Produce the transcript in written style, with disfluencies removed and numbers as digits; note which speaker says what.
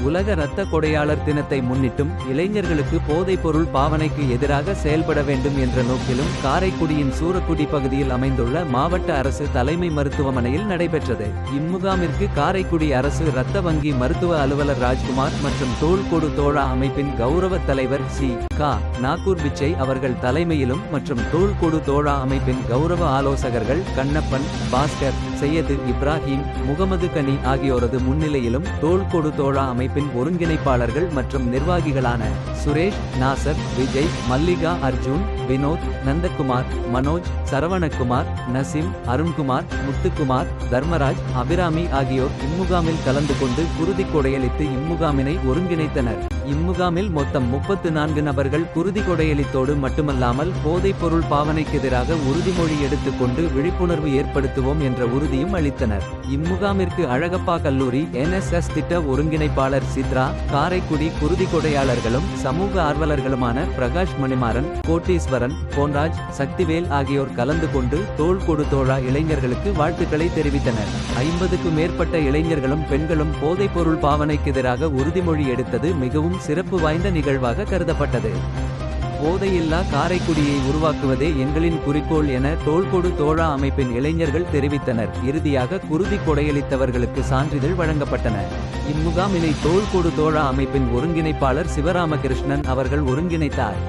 Speaker 1: உலக இரத்த கொடையாளர் தினத்தை முன்னிட்டும் இளைஞர்களுக்கு போதைப்பொருள் பாவனைக்கு எதிராக செயல்பட வேண்டும் என்ற நோக்கிலும் காரைக்குடியின் சூரக்குடி பகுதியில் அமைந்துள்ள மாவட்ட அரசு தலைமை மருத்துவமனையில் நடைபெற்றது. இம்முகாமிற்கு காரைக்குடி அரசு இரத்த வங்கி மருத்துவ அலுவலர் ராஜ்குமார் மற்றும் தோள்கொடு தோழா அமைப்பின் கௌரவ தலைவர் சி.க. நாக்கூர் பிச்சை அவர்கள் தலைமையிலும் மற்றும் தோள்கொடு தோழா அமைப்பின் கௌரவ ஆலோசகர்கள் கண்ணப்பன், பாஸ்கர், செய்யது இப்ராஹிம், முகமது கனி ஆகியோரது முன்னிலையிலும் தோள்கொடு தோழா அமைப்பின் ஒருங்கிணைப்பாளர்கள் மற்றும் நிர்வாகிகளான சுரேஷ், நாசர், விஜய், மல்லிகா, அர்ஜுன், வினோத், நந்தகுமார், மனோஜ், சரவணகுமார், நசீம், அருண்குமார், முத்துக்குமார், தர்மராஜ், அபிராமி ஆகியோர் இம்முகாமில் கலந்து கொண்டு குருதி கொடையளித்து இம்முகாமினை ஒருங்கிணைத்தனர். இம்முகாமில் மொத்தம் 34 நபர்கள் குருதி கொடையளித்தோடு மட்டுமல்லாமல் போதைப்பொருள் பாவனைக்கெதிராக உறுதிமொழி எடுத்துக்கொண்டு விழிப்புணர்வு ஏற்படுத்துவோம் என்ற உறுதியும் அளித்தனர். இம்முகாமிற்கு அழகப்பா கல்லூரி NSS திட்ட ஒருங்கிணைப்பாளர் சித்ரா, காரைக்குடி குருதி கொடையாளர்களும் சமூக ஆர்வலர்களுமான பிரகாஷ் மணிமாறன், கோட்டீஸ்வரன், பொன்ராஜ், சக்திவேல் ஆகியோர் கலந்து கொண்டு தோள்கொடு தோழா இளைஞர்களுக்கு வாழ்த்துக்களை தெரிவித்தனர். 50க்கும் மேற்பட்ட இளைஞர்களும் பெண்களும் போதைப்பொருள் பாவனைக்கெதிராக உறுதிமொழி எடுத்தது மிகவும் சிறப்பு வாய்ந்த நிகழ்வாக கருதப்பட்டது. போதையில்லா காரைக்குடியை உருவாக்குவதே எங்களின் குறிக்கோள் என தோள்கொடு தோழா அமைப்பின் இளைஞர்கள் தெரிவித்தனர். இறுதியாக குருதி கொடையளித்தவர்களுக்கு சான்றிதழ் வழங்கப்பட்டன. இம்முகாமினை தோள்கொடு தோழா அமைப்பின் ஒருங்கிணைப்பாளர் சிவராமகிருஷ்ணன் அவர்கள் ஒருங்கிணைத்தார்.